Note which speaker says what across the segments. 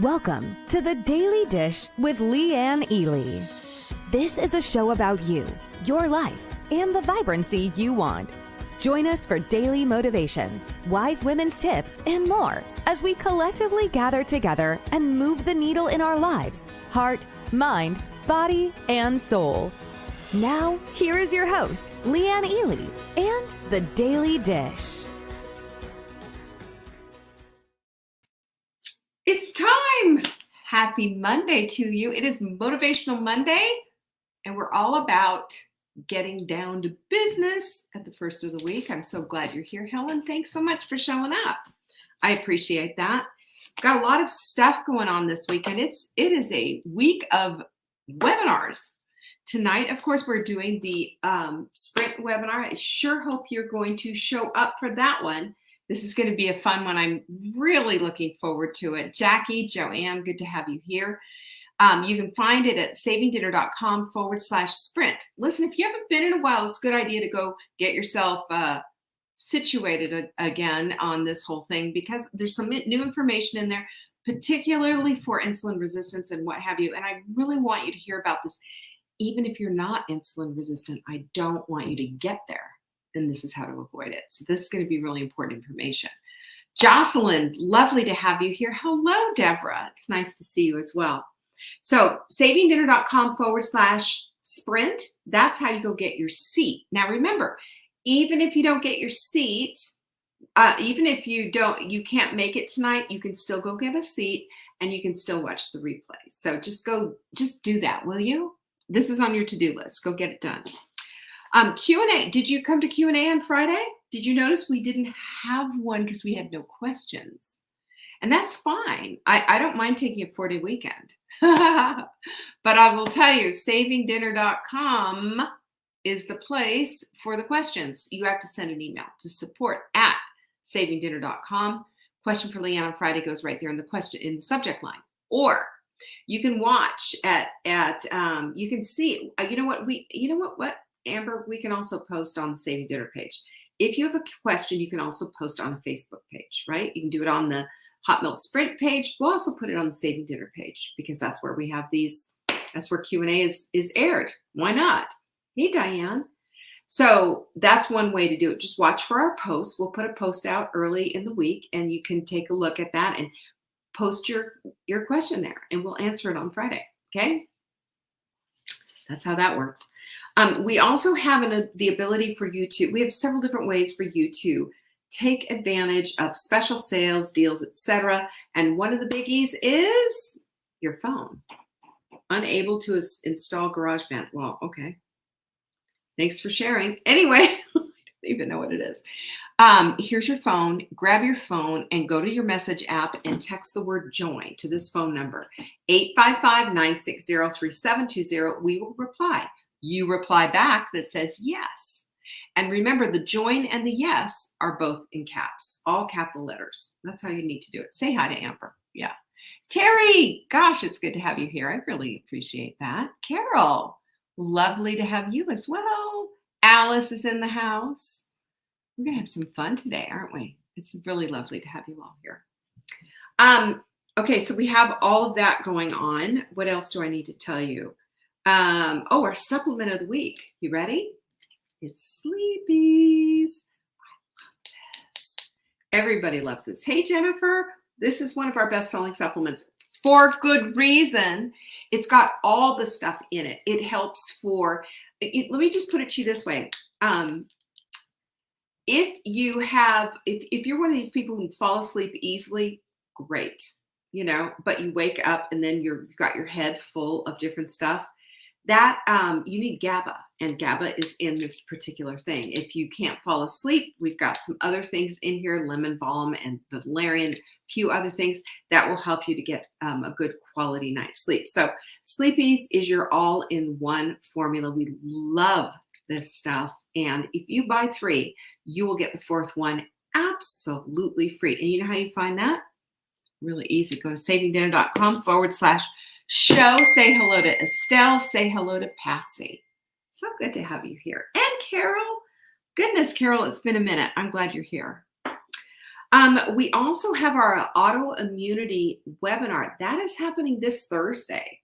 Speaker 1: Welcome to The Daily Dish with Leanne Ely. This is a show about you, your life, and the vibrancy you want. Join us for daily motivation, wise women's tips, and more as we collectively gather together and move the needle in our lives, heart, mind, body, and soul. Now, here is your host, Leanne Ely, and The Daily Dish.
Speaker 2: It's time! Happy Monday to you. It is Motivational Monday, and we're all about getting down to business at the first of the week. I'm so glad you're here, Helen. Thanks so much for showing up. I appreciate that. Got a lot of stuff going on this week, and it is a week of webinars. Tonight, of course, we're doing the Sprint webinar. I sure hope you're going to show up for that one. This is going to be a fun one. I'm really looking forward to it. Jackie, Joanne, good to have you here. You can find it at savingdinner.com/sprint. Listen, if you haven't been in a while, it's a good idea to go get yourself situated again on this whole thing, because there's some new information in there, particularly for insulin resistance and what have you. And I really want you to hear about this. Even if you're not insulin resistant, I don't want you to get there. And this is how to avoid it. So this is going to be really important information. Jocelyn, lovely to have you here. Hello, Deborah. It's nice to see you as well. So savingdinner.com/sprint. That's how you go get your seat. Now, remember, even if you don't get your seat, even if you can't make it tonight, you can still go get a seat and you can still watch the replay. So just do that, will you? This is on your to-do list. Go get it done. Q&A. Did you come to Q&A on Friday? Did you notice we didn't have one because we had no questions? And that's fine. I don't mind taking a 4-day weekend. But I will tell you, savingdinner.com is the place for the questions. You have to send an email to support@savingdinner.com. Question for Leanne on Friday goes right there in the subject line. Or you can watch you can see, what, Amber, we can also post on the Saving Dinner page. If you have a question, you can also post on a Facebook page, right? You can do it on the Hot Milk Sprint page. We'll also put it on the Saving Dinner page because that's where we have these. That's where Q&A is aired. Why not? Hey, Diane. So that's one way to do it. Just watch for our posts. We'll put a post out early in the week, and you can take a look at that and post your question there, and we'll answer it on Friday. Okay? That's how that works. We also have the ability for you to, we have several different ways for you to take advantage of special sales, deals, etc. And one of the biggies is your phone. Unable to install GarageBand. Well, okay. Thanks for sharing. Anyway, I don't even know what it is. Here's your phone. Grab your phone and go to your message app and text the word join to this phone number, 855-960-3720. We will reply. You reply back that says yes. And remember, the join and the yes are both in caps, all capital letters. That's how you need to do it. Say hi to Amber. Yeah. Terry, gosh, it's good to have you here. I really appreciate that. Carol, lovely to have you as well. Alice is in the house. We're going to have some fun today, aren't we? It's really lovely to have you all here. Okay, so we have all of that going on. What else do I need to tell you? Our supplement of the week. You ready? It's Sleepies. I love this. Everybody loves this. Hey, Jennifer, this is one of our best-selling supplements for good reason. It's got all the stuff in it. It helps let me just put it to you this way. If you're one of these people who fall asleep easily, great, but you wake up and then you've got your head full of different stuff, that you need GABA, and GABA is in this particular thing. If you can't fall asleep, we've got some other things in here, lemon balm and valerian, a few other things that will help you to get a good quality night's sleep. So Sleepies is your all-in-one formula. We love this stuff. And if you buy 3, you will get the 4th one absolutely free. And you know how you find that? Really easy. Go to savingdinner.com/show. Say hello to Estelle. Say hello to Patsy. So good to have you here. And Carol. Goodness, Carol, it's been a minute. I'm glad you're here. We also have our autoimmunity webinar. That is happening this Thursday.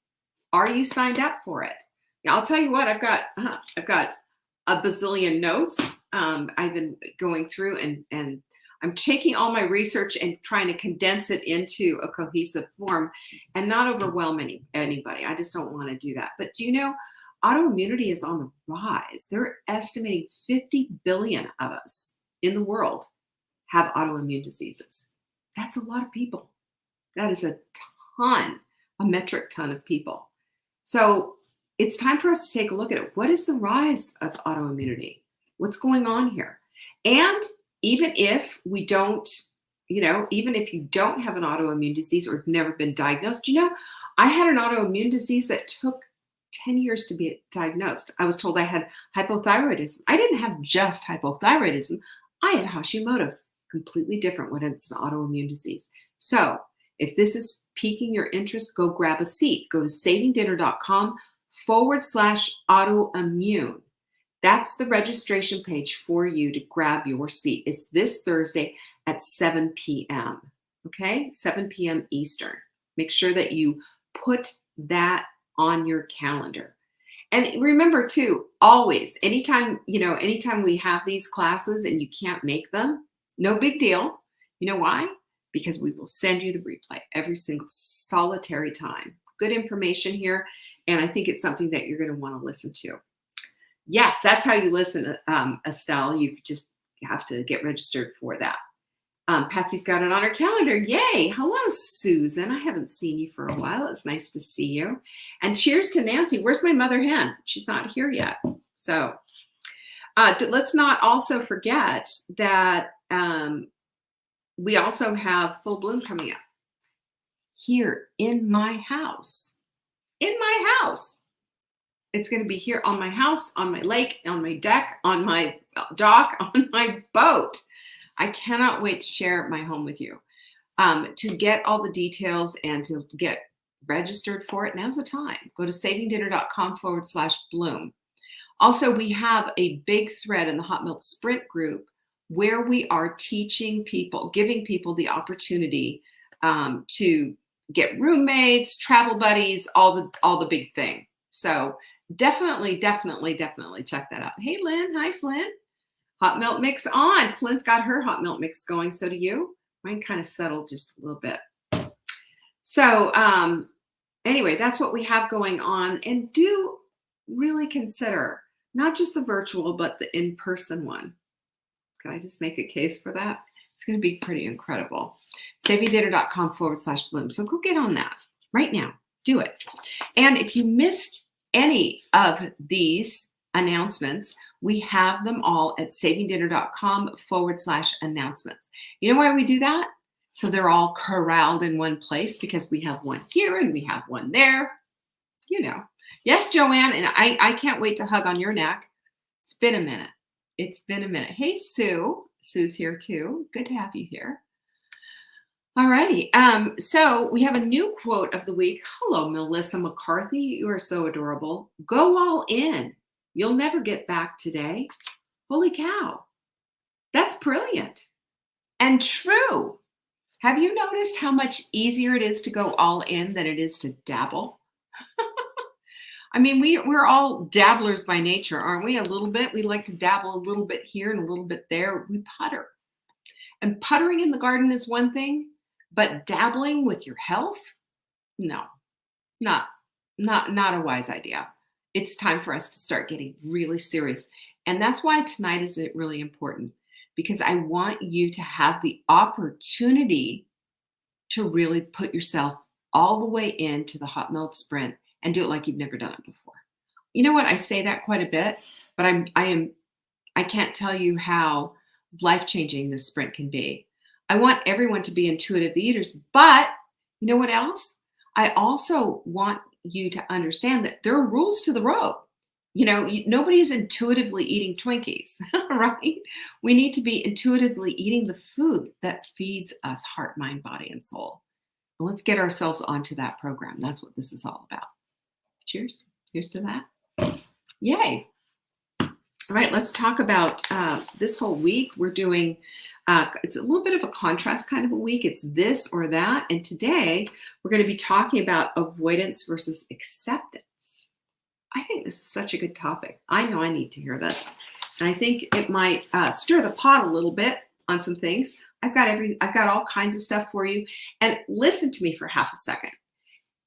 Speaker 2: Are you signed up for it? Yeah, I'll tell you what, I've got a bazillion notes. I've been going through and I'm taking all my research and trying to condense it into a cohesive form and not overwhelm anybody. I just don't want to do that. But do you know, autoimmunity is on the rise. They're estimating 50 billion of us in the world have autoimmune diseases. That's a lot of people. That is a metric ton of people. So it's time for us to take a look at it. What is the rise of autoimmunity? What's going on here? And even if we don't, even if you don't have an autoimmune disease or have never been diagnosed, I had an autoimmune disease that took 10 years to be diagnosed. I was told I had hypothyroidism. I didn't have just hypothyroidism. I had Hashimoto's, completely different when it's an autoimmune disease. So if this is piquing your interest, go grab a seat. Go to savingdinner.com/autoimmune. That's the registration page for you to grab your seat. It's this Thursday at 7 p.m. Okay, 7 p.m. Eastern. Make sure that you put that on your calendar. And remember too, always, anytime we have these classes and you can't make them, no big deal. You know why? Because we will send you the replay every single solitary time. Good information here. And I think it's something that you're going to want to listen to. Yes, that's how you listen, Estelle. You just have to get registered for that. Patsy's got it on her calendar. Yay. Hello, Susan. I haven't seen you for a while. It's nice to see you. And cheers to Nancy. Where's my mother hen? She's not here yet. So let's not also forget that we also have Full Bloom coming up here in my house. In my house. It's going to be here on my house, on my lake, on my deck, on my dock, on my boat. I cannot wait to share my home with you. To get all the details and to get registered for it, now's the time. Go to savingdinner.com/bloom. Also, we have a big thread in the Hot Milk Sprint group where we are teaching people, giving people the opportunity to get roommates, travel buddies, all the big thing. So definitely check that out. Hey, Lynn. Hi, Flynn. Hot milk mix on. Flynn's got her hot milk mix going. So do you. Mine kind of settled just a little bit. So anyway, that's what we have going on. And do really consider not just the virtual, but the in-person one. Can I just make a case for that? It's going to be pretty incredible. savingdinner.com/bloom. So go get on that right now. Do it. And if you missed any of these announcements, we have them all at savingdinner.com/announcements. You know why we do that? So they're all corralled in one place because we have one here and we have one there. Yes, Joanne, and I can't wait to hug on your neck. It's been a minute. Hey, Sue. Sue's here too. Good to have you here. All righty. So we have a new quote of the week. Hello, Melissa McCarthy. You are so adorable. Go all in. You'll never get back today. Holy cow. That's brilliant and true. Have you noticed how much easier it is to go all in than it is to dabble? I mean, we're all dabblers by nature, aren't we? A little bit. We like to dabble a little bit here and a little bit there. We putter. And puttering in the garden is one thing, but dabbling with your health? No, not a wise idea. It's time for us to start getting really serious. And that's why tonight is really important, because I want you to have the opportunity to really put yourself all the way into the Hot Milk Sprint and do it like you've never done it before. You know what? I say that quite a bit, but I can't tell you how life-changing this sprint can be. I want everyone to be intuitive eaters, but you know what else? I also want you to understand that there are rules to the road. Nobody's intuitively eating Twinkies, right? We need to be intuitively eating the food that feeds us heart, mind, body, and soul. And let's get ourselves onto that program. That's what this is all about. Cheers. Here's to that. Yay. All right, let's talk about this whole week. We're doing, it's a little bit of a contrast kind of a week. It's this or that. And today we're going to be talking about avoidance versus acceptance. I think this is such a good topic. I know I need to hear this. And I think it might stir the pot a little bit on some things. I've got all kinds of stuff for you. And listen to me for half a second.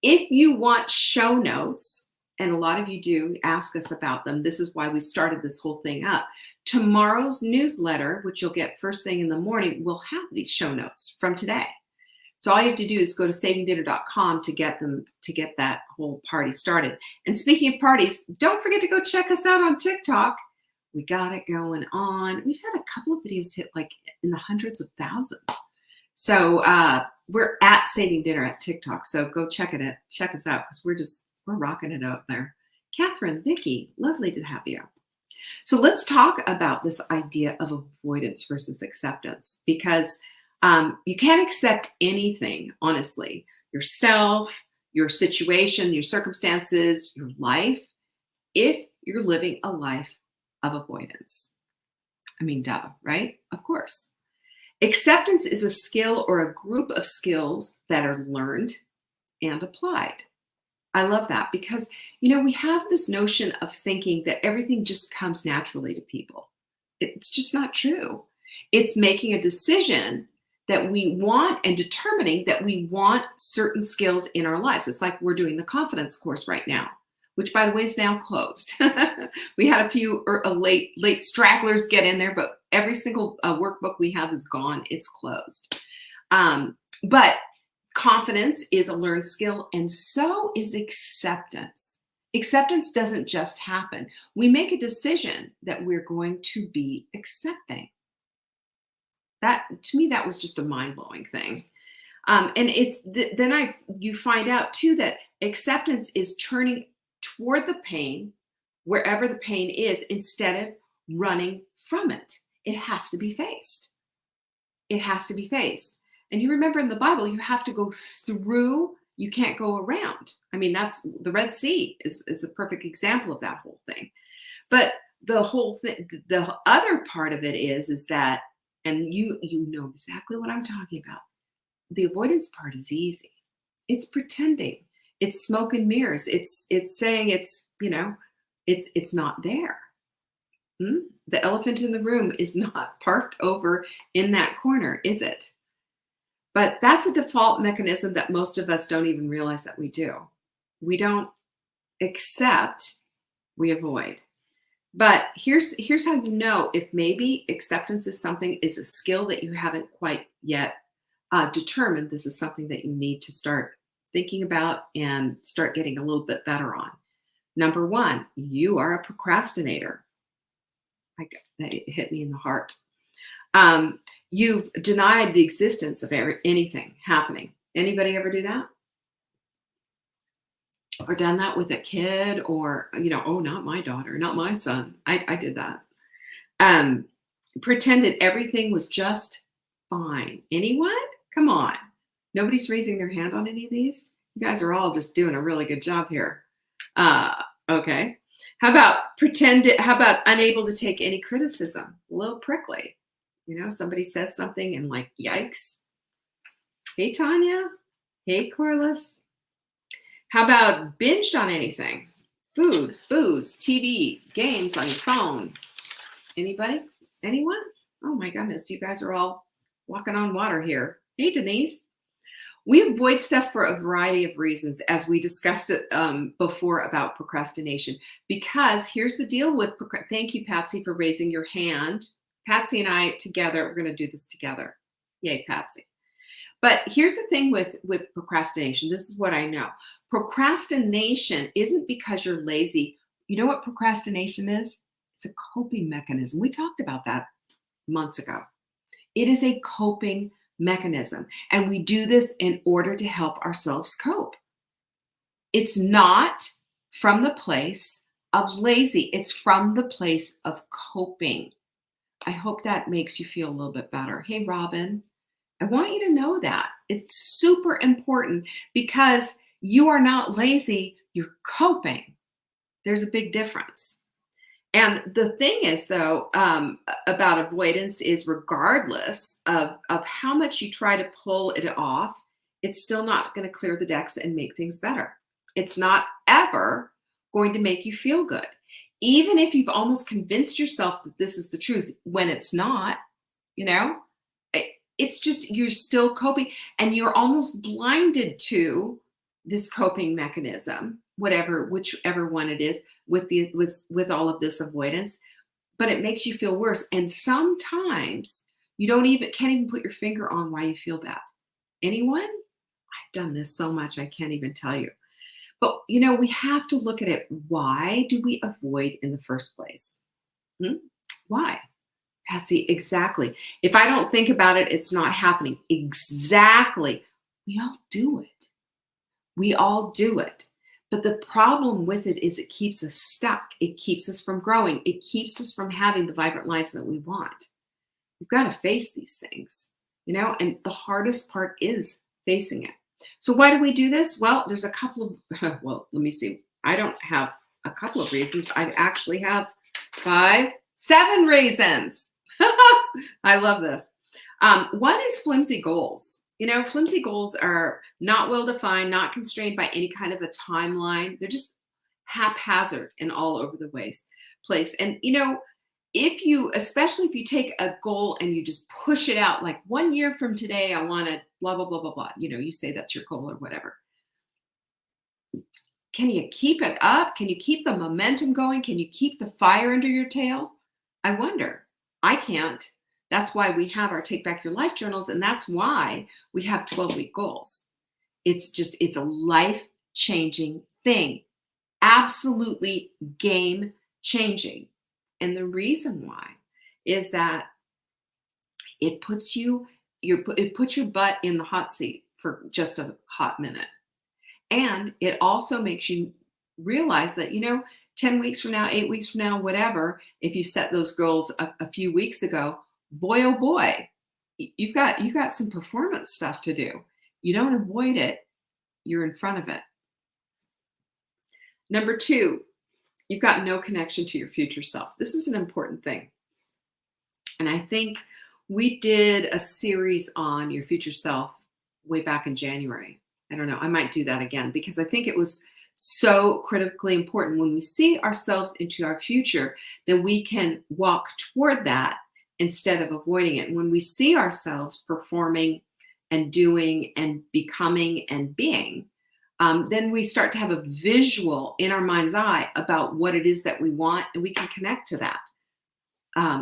Speaker 2: If you want show notes, and a lot of you do ask us about them, this is why we started this whole thing up. Tomorrow's newsletter, which you'll get first thing in the morning, will have these show notes from today. So all you have to do is go to savingdinner.com to get them, to get that whole party started. And speaking of parties, don't forget to go check us out on TikTok. We got it going on. We've had a couple of videos hit like in the hundreds of thousands. So we're at Saving Dinner at TikTok. So go check us out because we're rocking it out there. Catherine, Vicki, lovely to have you. So let's talk about this idea of avoidance versus acceptance, because you can't accept anything, honestly, yourself, your situation, your circumstances, your life, if you're living a life of avoidance. I mean, duh, right? Of course. Acceptance is a skill or a group of skills that are learned and applied. I love that because, we have this notion of thinking that everything just comes naturally to people. It's just not true. It's making a decision that we want and determining that we want certain skills in our lives. It's like we're doing the confidence course right now, which by the way is now closed. We had a few late stragglers get in there, but every single workbook we have is gone. It's closed. But confidence is a learned skill, and so is acceptance. Acceptance doesn't just happen. We make a decision that we're going to be accepting. That, to me, that was just a mind-blowing thing. And it's you find out too that acceptance is turning toward the pain, wherever the pain is, instead of running from it. It has to be faced. It has to be faced. And you remember in the Bible, you have to go through, you can't go around. I mean, that's the Red Sea is a perfect example of that whole thing. But the whole thing, the other part of it is that, and you know exactly what I'm talking about. The avoidance part is easy. It's pretending. It's smoke and mirrors. It's saying it's not there. The elephant in the room is not parked over in that corner, is it? But that's a default mechanism that most of us don't even realize that we do. We don't accept, we avoid. But here's how you know if maybe acceptance is a skill that you haven't quite yet determined. This is something that you need to start thinking about and start getting a little bit better on. Number one, you are a procrastinator. That hit me in the heart. You've denied the existence of anything happening. Anybody ever do that? Or done that with a kid, or, oh, not my daughter, not my son. I did that. Pretended everything was just fine. Anyone? Come on. Nobody's raising their hand on any of these? You guys are all just doing a really good job here. Okay. How about unable to take any criticism? A little prickly. Somebody says something and like, yikes. Hey, Tanya. Hey, Corliss. How about binged on anything? Food, booze, TV, games on your phone. Anybody? Anyone? Oh my goodness, you guys are all walking on water here. Hey, Denise. We avoid stuff for a variety of reasons, as we discussed it before about procrastination. Because here's the deal with thank you, Patsy, for raising your hand. Patsy and I together, we're going to do this together. Yay, Patsy. But here's the thing with procrastination. This is what I know. Procrastination isn't because you're lazy. You know what procrastination is? It's a coping mechanism. We talked about that months ago. It is a coping mechanism. And we do this in order to help ourselves cope. It's not from the place of lazy. It's from the place of coping. I hope that makes you feel a little bit better. Hey, Robin, I want you to know that. It's super important because you are not lazy, you're coping. There's a big difference. And the thing is, though, about avoidance is regardless of how much you try to pull it off, it's still not going to clear the decks and make things better. It's not ever going to make you feel good. Even if you've almost convinced yourself that this is the truth, when it's not, you know, it's just you're still coping and you're almost blinded to this coping mechanism, whichever one it is, with all of this avoidance, but it makes you feel worse. And sometimes you can't even put your finger on why you feel bad. Anyone? I've done this so much I can't even tell you. But we have to look at it. Why do we avoid in the first place? Why? Patsy, exactly. If I don't think about it, it's not happening. Exactly. We all do it. We all do it. But the problem with it is it keeps us stuck. It keeps us from growing. It keeps us from having the vibrant lives that we want. We've got to face these things, and the hardest part is facing it. So why do we do this? Well, there's a couple of, well, let me see. I don't have a couple of reasons. I actually have 7 reasons. I love this. One is flimsy goals. Flimsy goals are not well-defined, not constrained by any kind of a timeline. They're just haphazard and all over the place. And, especially if you take a goal and you just push it out, like 1 year from today, I want to blah, blah, blah, blah, blah. You say that's your goal or whatever. Can you keep it up? Can you keep the momentum going? Can you keep the fire under your tail? I wonder. I can't. That's why we have our Take Back Your Life journals. And that's why we have 12-week goals. It's a life-changing thing. Absolutely game-changing. And the reason why is that it puts your butt in the hot seat for just a hot minute. And it also makes you realize that, 10 weeks from now, 8 weeks from now, whatever, if you set those goals a few weeks ago, boy, oh boy, you've got some performance stuff to do. You don't avoid it. You're in front of it. Number 2, you've got no connection to your future self. This is an important thing. And I think we did a series on your future self way back in January. I don't know. I might do that again because I think it was so critically important. When we see ourselves into our future, then we can walk toward that instead of avoiding it. And when we see ourselves performing and doing and becoming and being, then we start to have a visual in our mind's eye about what it is that we want, and we can connect to that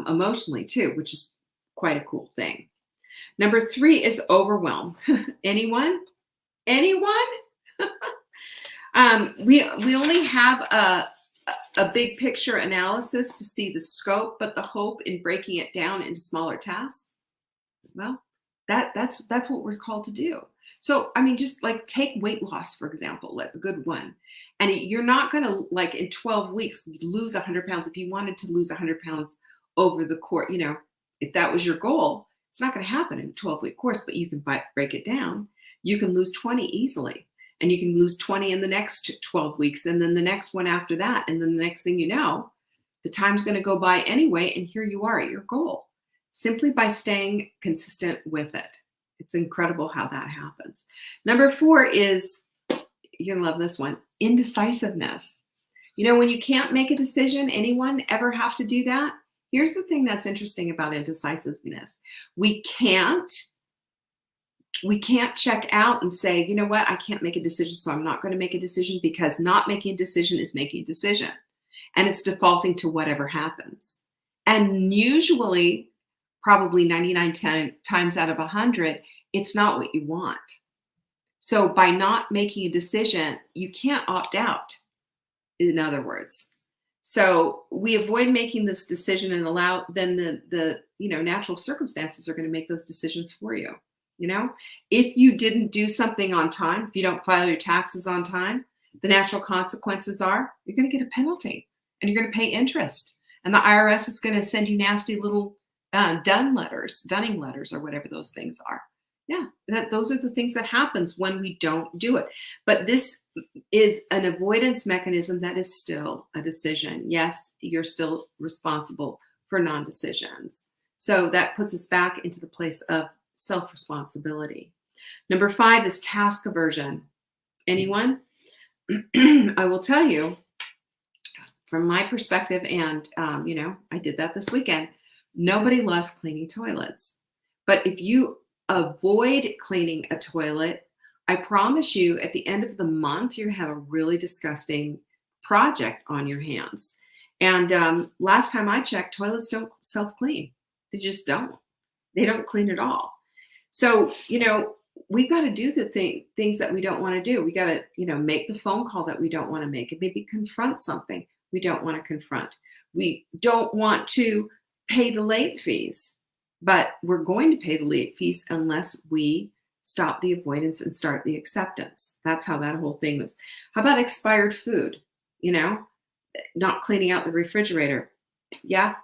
Speaker 2: emotionally too, which is quite a cool thing. Number 3 is overwhelm. Anyone? We only have a big picture analysis to see the scope, but the hope in breaking it down into smaller tasks. Well, that's what we're called to do. So, just like take weight loss, for example, like the good one. And you're not going to, like, in 12 weeks, lose 100 pounds. If you wanted to lose 100 pounds over the course, if that was your goal, it's not going to happen in a 12-week course, but you can break it down. You can lose 20 easily. And you can lose 20 in the next 12 weeks, and then the next one after that. And then the next thing you know, the time's going to go by anyway, and here you are at your goal, simply by staying consistent with it. It's incredible how that happens. Number 4 is, you're going to love this one, indecisiveness. When you can't make a decision, anyone ever have to do that? Here's the thing that's interesting about indecisiveness. We can't check out and say, you know what, I can't make a decision, so I'm not going to make a decision, because not making a decision is making a decision. And it's defaulting to whatever happens. And usually, probably 99 times out of 100, it's not what you want. So by not making a decision, you can't opt out, in other words. So we avoid making this decision and allow then the natural circumstances are going to make those decisions for you. If you didn't do something on time, if you don't file your taxes on time, the natural consequences are you're going to get a penalty and you're going to pay interest. And the IRS is going to send you nasty little Dunning letters or whatever those things are. Yeah, those are the things that happens when we don't do it. But this is an avoidance mechanism that is still a decision. Yes, you're still responsible for non-decisions. So that puts us back into the place of self-responsibility. Number 5 is task aversion. Anyone? I will tell you from my perspective, and I did that this weekend. Nobody loves cleaning toilets. But if you avoid cleaning a toilet, I promise you at the end of the month, you're going to have a really disgusting project on your hands. And last time I checked, toilets don't self-clean. They just don't. They don't clean at all. So, we've got to do the things that we don't want to do. We got to, make the phone call that we don't want to make, and maybe confront something we don't want to confront. We don't want to pay the late fees, but we're going to pay the late fees unless we stop the avoidance and start the acceptance. That's how that whole thing was. How about expired food? Not cleaning out the refrigerator. Yeah.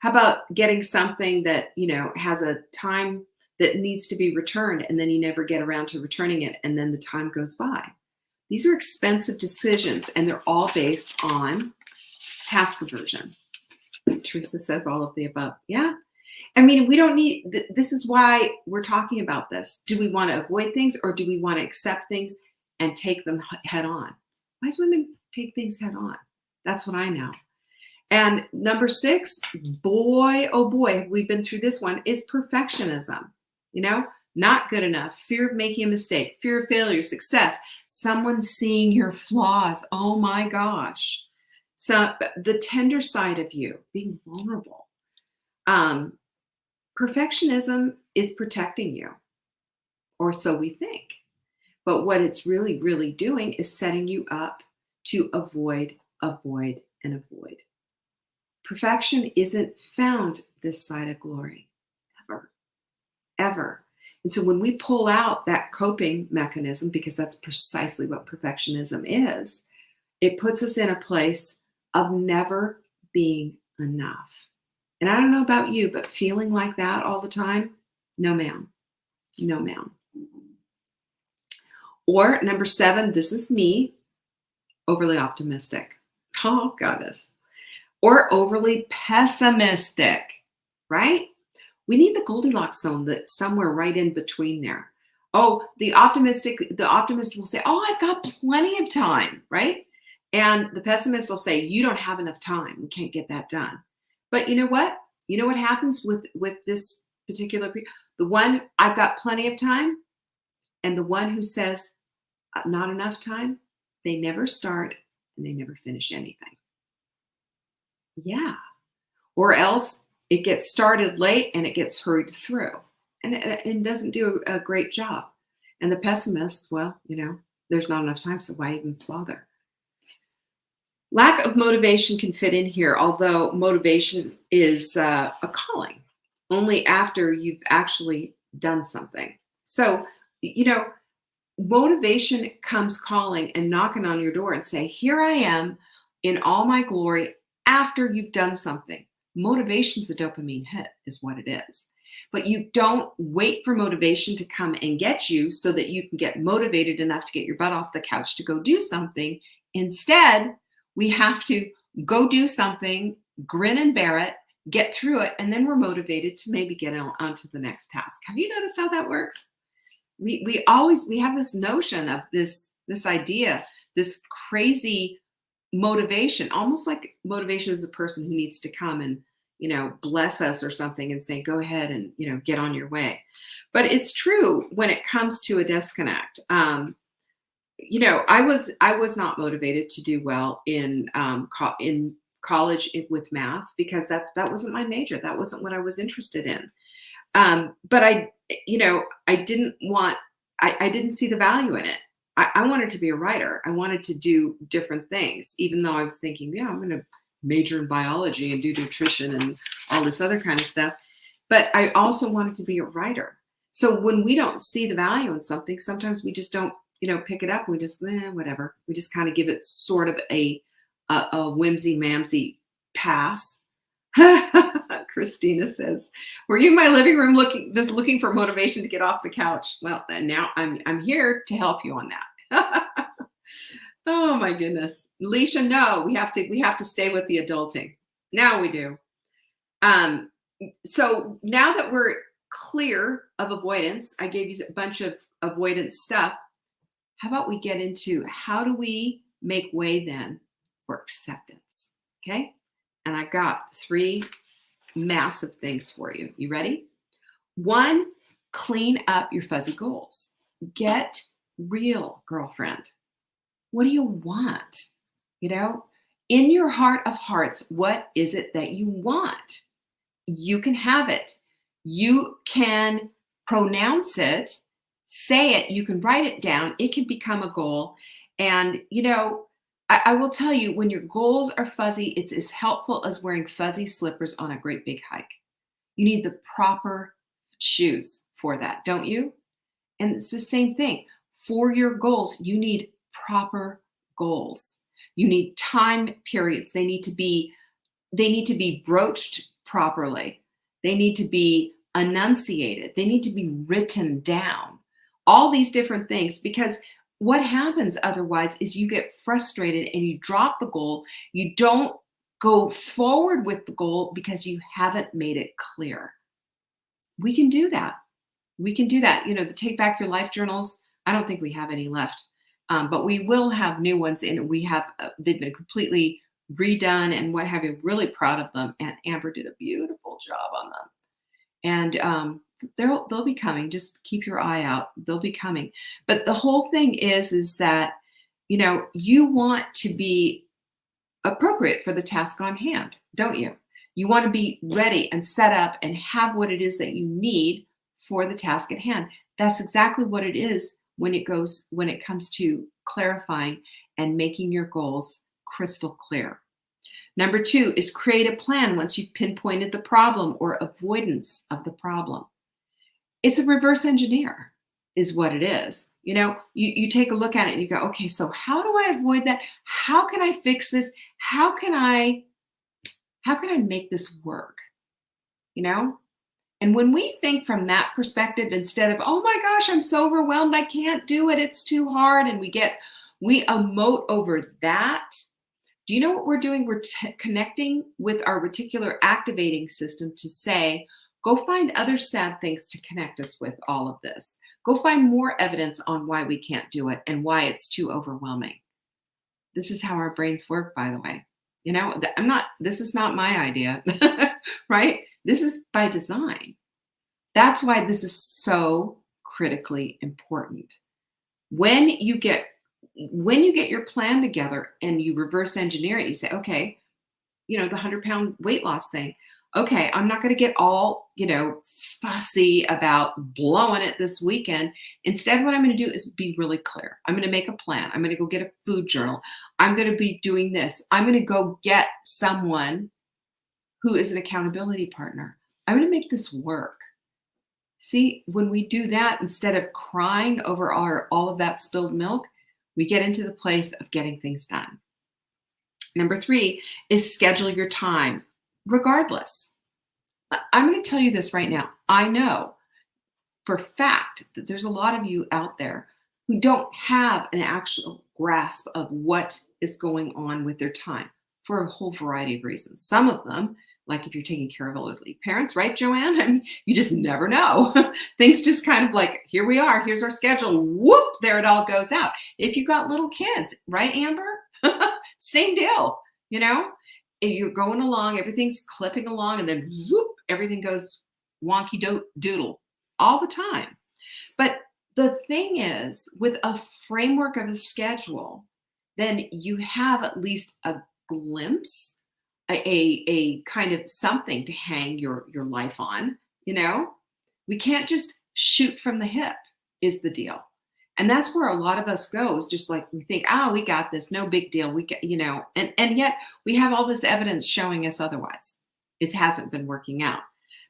Speaker 2: How about getting something that, has a time that needs to be returned, and then you never get around to returning it, and then the time goes by? These are expensive decisions, and they're all based on task aversion. Teresa says all of the above. Yeah. I mean, we don't need, this is why we're talking about this. Do we want to avoid things, or do we want to accept things and take them head on? Why do women take things head on? That's what I know. And number 6, boy, oh boy, have we been through this one, is perfectionism. Not good enough, fear of making a mistake, fear of failure, success, someone seeing your flaws. Oh my gosh. So the tender side of you, being vulnerable. Perfectionism is protecting you, or so we think. But what it's really, really doing is setting you up to avoid, avoid, and avoid. Perfection isn't found this side of glory, ever, ever. And so when we pull out that coping mechanism, because that's precisely what perfectionism is, it puts us in a place of never being enough. And I don't know about you, but feeling like that all the time, no ma'am. No ma'am. Or number 7, this is me, overly optimistic. Oh, goodness. Or overly pessimistic, right? We need the Goldilocks zone, that's somewhere right in between there. Oh, the optimist will say, oh, I've got plenty of time, right? And the pessimist will say, you don't have enough time. We can't get that done. But you know what? You know what happens with this particular people? The one, I've got plenty of time, and the one who says, not enough time, they never start and they never finish anything. Yeah. Or else it gets started late and it gets hurried through, and it doesn't do a great job. And the pessimist, well, there's not enough time, so why even bother? Lack of motivation can fit in here, although motivation is a calling only after you've actually done something. So, motivation comes calling and knocking on your door and say, here I am in all my glory after you've done something. Motivation's a dopamine hit is what it is. But you don't wait for motivation to come and get you so that you can get motivated enough to get your butt off the couch to go do something. Instead, we have to go do something, grin and bear it, get through it, and then we're motivated to maybe get on to the next task. Have you noticed how that works? We have this notion of this idea, this crazy motivation, almost like motivation is a person who needs to come and, bless us or something and say, go ahead and, get on your way. But it's true when it comes to a disconnect. I was not motivated to do well in college with math, because that wasn't my major. That wasn't what I was interested in. But I didn't see the value in it. I wanted to be a writer. I wanted to do different things, even though I was thinking, yeah, I'm going to major in biology and do nutrition and all this other kind of stuff. But I also wanted to be a writer. So when we don't see the value in something, sometimes we just don't, pick it up. We just, whatever. We just kind of give it sort of a whimsy-mamsy pass. Christina says, "Were you in my living room looking for motivation to get off the couch?" Well, then now I'm here to help you on that. Oh my goodness, Leisha, no, we have to stay with the adulting. Now we do. Um, so now that we're clear of avoidance, I gave you a bunch of avoidance stuff. How about we get into how do we make way then for acceptance? Okay. And I got 3 massive things for you. You ready? 1, clean up your fuzzy goals. Get real, girlfriend. What do you want? In your heart of hearts, what is it that you want? You can have it. You can pronounce it, say it, you can write it down. It can become a goal. And, I will tell you, when your goals are fuzzy, it's as helpful as wearing fuzzy slippers on a great big hike. You need the proper shoes for that, don't you? And it's the same thing. For your goals, you need proper goals. You need time periods. They need to be broached properly. They need to be enunciated. They need to be written down. All these different things, because what happens otherwise is you get frustrated and you drop the goal. You don't go forward with the goal because you haven't made it clear. We can do that. We can do that. The Take Back Your Life journals, I don't think we have any left, but we will have new ones. And they've been completely redone and what have you. Really proud of them. And Amber did a beautiful job on them. And they'll be coming. Just keep your eye out. They'll be coming. But the whole thing is that, you want to be appropriate for the task on hand, don't you? You want to be ready and set up and have what it is that you need for the task at hand. That's exactly what it is when it comes to clarifying and making your goals crystal clear. Number 2 is create a plan once you've pinpointed the problem or avoidance of the problem. It's a reverse engineer is what it is. You take a look at it and you go, okay, so how do I avoid that? How can I fix this? How can I make this work? And when we think from that perspective, instead of, oh my gosh, I'm so overwhelmed, I can't do it, it's too hard, and we emote over that. Do you know what we're doing? We're connecting with our reticular activating system to say, go find other sad things to connect us with all of this. Go find more evidence on why we can't do it and why it's too overwhelming. This is how our brains work, by the way. This is not my idea, right? This is by design. That's why this is so critically important. When you get your plan together and you reverse engineer it, you say, okay, the 100-pound weight loss thing. Okay, I'm not going to get all, fussy about blowing it this weekend. Instead, what I'm going to do is be really clear. I'm going to make a plan. I'm going to go get a food journal. I'm going to be doing this. I'm going to go get someone who is an accountability partner. I'm going to make this work. See, when we do that, instead of crying over all of that spilled milk, we get into the place of getting things done. Number 3 is schedule your time, regardless. I'm going to tell you this right now. I know for a fact that there's a lot of you out there who don't have an actual grasp of what is going on with their time for a whole variety of reasons. Some of them, like if you're taking care of elderly parents, right, Joanne? I mean, you just never know. Things just kind of like, here we are, here's our schedule, whoop, there it all goes out. If you got little kids, right, Amber? Same deal, If you're going along, everything's clipping along, and then whoop, everything goes wonky doodle all the time. But the thing is, with a framework of a schedule, then you have at least a glimpse, a kind of something to hang your life on. We can't just shoot from the hip is the deal. And that's where a lot of us goes, just like we think, we got this, no big deal. We get, and yet we have all this evidence showing us otherwise. It hasn't been working out.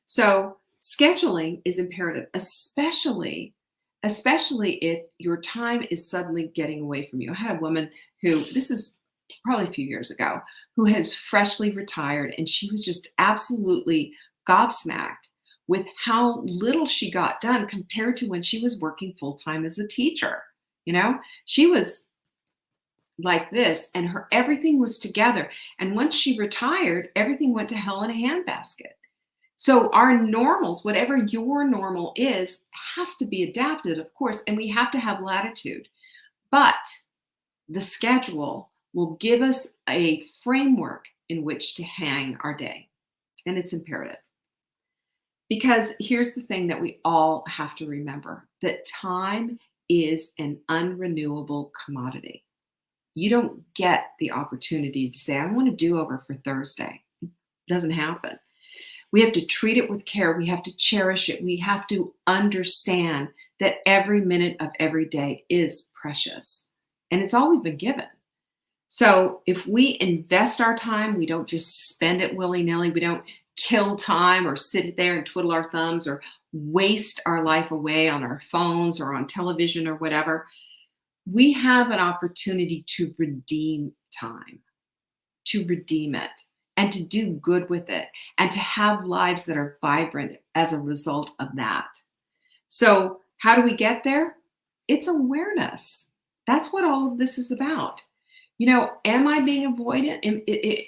Speaker 2: So scheduling is imperative, especially if your time is suddenly getting away from you. I had a woman who, this is probably a few years ago, who has freshly retired, and she was just absolutely gobsmacked with how little she got done compared to when she was working full-time as a teacher. She was like this, and everything was together. And once she retired, everything went to hell in a handbasket. So our normals, whatever your normal is, has to be adapted, of course, and we have to have latitude. But the schedule will give us a framework in which to hang our day. And it's imperative. Because here's the thing that we all have to remember, that time is an unrenewable commodity. You don't get the opportunity to say, I want to do over for Thursday. It doesn't happen. We have to treat it with care. We have to cherish it. We have to understand that every minute of every day is precious. And it's all we've been given. So if we invest our time, we don't just spend it willy-nilly. We don't kill time or sit there and twiddle our thumbs or waste our life away on our phones or on television or whatever. We have an opportunity to redeem time, to redeem it, and to do good with it, and to have lives that are vibrant as a result of that. So how do we get there? It's awareness. That's what all of this is about. Am I being avoidant?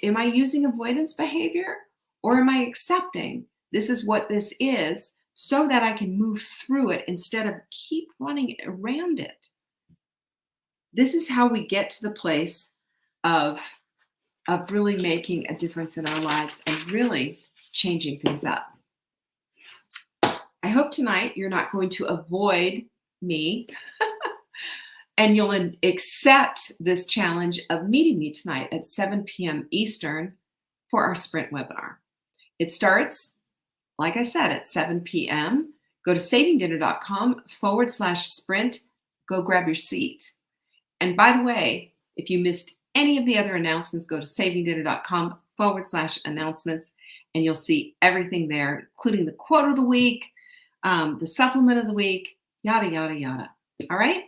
Speaker 2: Am I using avoidance behavior? Or am I accepting this is what this is so that I can move through it instead of keep running around it? This is how we get to the place of really making a difference in our lives and really changing things up. I hope tonight you're not going to avoid me and you'll accept this challenge of meeting me tonight at 7 p.m. Eastern for our sprint webinar. It starts, like I said, at 7 p.m. Go to savingdinner.com/sprint. Go grab your seat. And by the way, if you missed any of the other announcements, go to savingdinner.com/announcements, and you'll see everything there, including the quote of the week, the supplement of the week, yada, yada, yada. All right?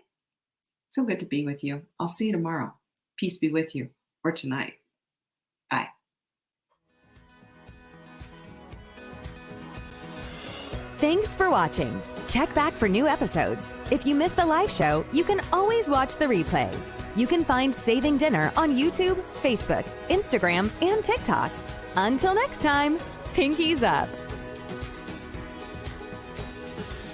Speaker 2: So good to be with you. I'll see you tomorrow. Peace be with you, or tonight. Bye.
Speaker 1: Thanks for watching. Check back for new episodes. If you missed the live show, you can always watch the replay. You can find Saving Dinner on YouTube, Facebook, Instagram, and TikTok. Until next time, pinkies up.